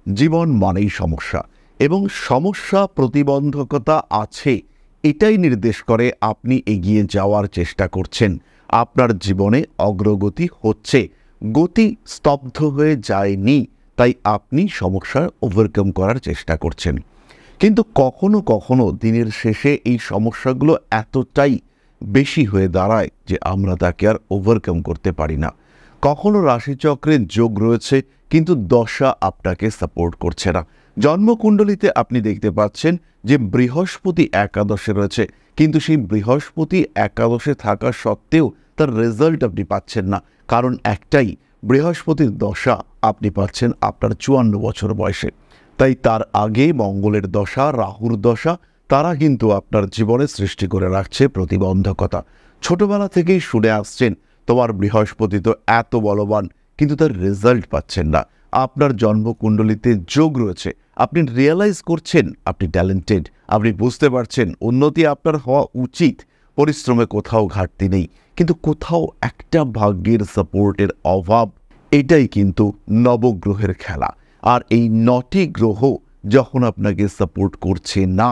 জীবন মানেই সমস্যা এবং সমস্যা প্রতিবন্ধকতা আছে এটাই নির্দেশ করে আপনি এগিয়ে যাওয়ার চেষ্টা করছেন, আপনার জীবনে অগ্রগতি হচ্ছে। গতি স্তব্ধ হয়ে যায়নি, তাই আপনি সমস্যার ওভারকাম করার চেষ্টা করছেন। কিন্তু কখনো কখনো দিনের শেষে এই সমস্যাগুলো এতটাই বেশি হয়ে দাঁড়ায় যে আমরা তাকে আর ওভারকাম করতে পারি না। কখনো রাশিচক্রে যোগ রয়েছে কিন্তু দশা আপনাকে সাপোর্ট করছে না। জন্মকুণ্ডলিতে আপনি দেখতে পাচ্ছেন যে বৃহস্পতি একাদশে রয়েছে, কিন্তু সেই বৃহস্পতি একাদশে থাকা সত্ত্বেও তার রেজাল্ট আপনি পাচ্ছেন না। কারণ একটাই, বৃহস্পতির দশা আপনি পাচ্ছেন আপনার 54 বছর বয়সে। তাই তার আগে মঙ্গলের দশা, রাহুর দশা, তারা কিন্তু আপনার জীবনে সৃষ্টি করে রাখছে প্রতিবন্ধকতা। ছোটবেলা থেকেই শুনে আসছেন তোমার বৃহস্পতি তো এত বলবান, কিন্তু তার রেজাল্ট পাচ্ছেন না। আপনার জন্মকুণ্ডলিতে যোগ রয়েছে, আপনি রিয়েলাইজ করছেন আপনি ট্যালেন্টেড, আপনি বুঝতে পারছেন উন্নতি আপনার হওয়া উচিত, পরিশ্রমে কোথাও ঘাটতি নেই, কিন্তু কোথাও একটা ভাগ্যের সাপোর্টের অভাব। এটাই কিন্তু নবগ্রহের খেলা। আর এই 9টি গ্রহ যখন আপনাকে সাপোর্ট করছে না,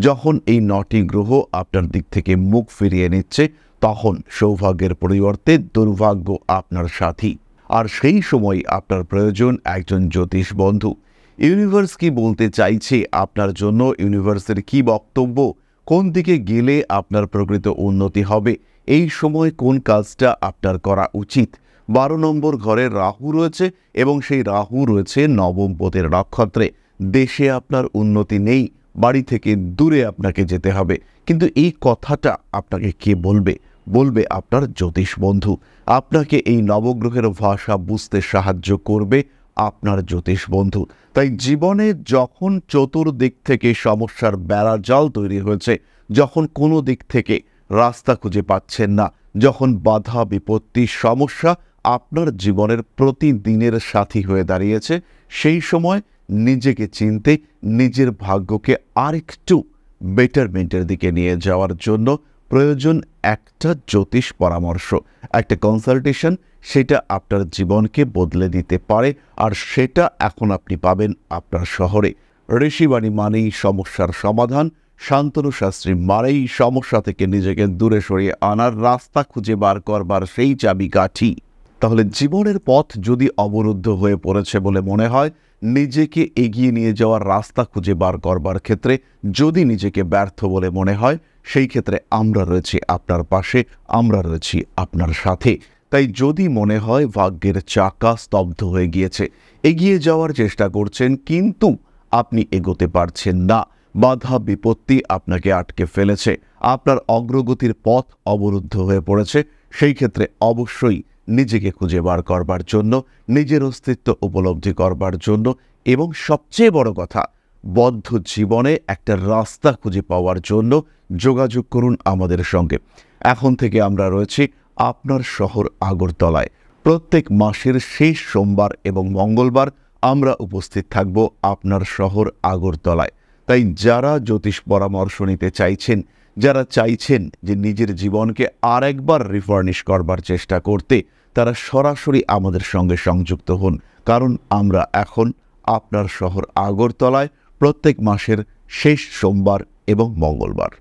যখন এই 9টি গ্রহ আপনার দিক থেকে মুখ ফিরিয়ে নিচ্ছে, তখন সৌভাগ্যের পরিবর্তে দুর্ভাগ্য আপনার সাথী। আর সেই সময় আপনার প্রয়োজন একজন জ্যোতিষ বন্ধু। ইউনিভার্স কি বলতে চাইছে আপনার জন্য, ইউনিভার্সের কি বক্তব্য, কোন দিকে গেলে আপনার প্রকৃত উন্নতি হবে, এই সময় কোন কাজটা আপনার করা উচিত। 12 নম্বর ঘরে রাহু রয়েছে এবং সেই রাহু রয়েছে নবম পদের নক্ষত্রে। দেশে আপনার উন্নতি নেই, বাড়ি থেকে দূরে আপনাকে যেতে হবে, কিন্তু এই কথাটা আপনাকে কে বলবে? বলবে আপনার জ্যোতিষ বন্ধু। আপনাকে এই নবগ্রহের ভাষা বুঝতে সাহায্য করবে আপনার জ্যোতিষ বন্ধু। তাই জীবনে যখন চতুর্দিক থেকে সমস্যার বেড়াজাল তৈরি হয়েছে, যখন কোনো দিক থেকে রাস্তা খুঁজে পাচ্ছেন না, যখন বাধা বিপত্তি সমস্যা আপনার জীবনের প্রতিদিনের সাথী হয়ে দাঁড়িয়েছে, সেই সময় নিজেকে চিনতে, নিজের ভাগ্যকে আরেকটু বেটারমেন্টের দিকে নিয়ে যাওয়ার জন্য প্রয়োজন একটা জ্যোতিষ পরামর্শ, একটা কনসালটেশন। সেটা আপনার জীবনকে বদলে দিতে পারে, আর সেটা এখন আপনি পাবেন আপনার শহরে। ঋষিবাণী মানেই সমস্যার সমাধান, শান্তনু শাস্ত্রী মানেই সমস্যা থেকে নিজেকে দূরে সরিয়ে আনার রাস্তা খুঁজে বার করবার সেই চাবিকাঠি। তাহলে জীবনের পথ যদি অবরুদ্ধ হয়ে পড়েছে বলে মনে হয়, নিজেকে এগিয়ে নিয়ে যাওয়ার রাস্তা খুঁজে বার করবার ক্ষেত্রে যদি নিজেকে ব্যর্থ বলে মনে হয়, সেই ক্ষেত্রে আমরা রয়েছি আপনার পাশে, আমরা রয়েছি আপনার সাথে। তাই যদি মনে হয় ভাগ্যের চাকা স্তব্ধ হয়ে গিয়েছে, এগিয়ে যাওয়ার চেষ্টা করছেন কিন্তু আপনি এগোতে পারছেন না, বাধা বিপত্তি আপনাকে আটকে ফেলেছে, আপনার অগ্রগতির পথ অবরুদ্ধ হয়ে পড়েছে, সেই ক্ষেত্রে অবশ্যই নিজেকে খুঁজে বার করবার জন্য, নিজের অস্তিত্ব উপলব্ধি করবার জন্য, এবং সবচেয়ে বড় কথা, বদ্ধ জীবনে একটা রাস্তা খুঁজে পাওয়ার জন্য যোগাযোগ করুন আমাদের সঙ্গে। এখন থেকে আমরা রয়েছি আপনার শহর আগরতলায়। প্রত্যেক মাসের শেষ সোমবার এবং মঙ্গলবার আমরা উপস্থিত থাকব আপনার শহর আগরতলায়। তাই যারা জ্যোতিষ পরামর্শ নিতে চাইছেন, যারা চাইছেন যে নিজের জীবনকে আরেকবার রিফার্নিশ করবার চেষ্টা করতে, তারা সরাসরি আমাদের সঙ্গে সংযুক্ত হন। কারণ আমরা এখন আপনার শহর আগরতলায় প্রত্যেক মাসের শেষ সোমবার এবং মঙ্গলবার।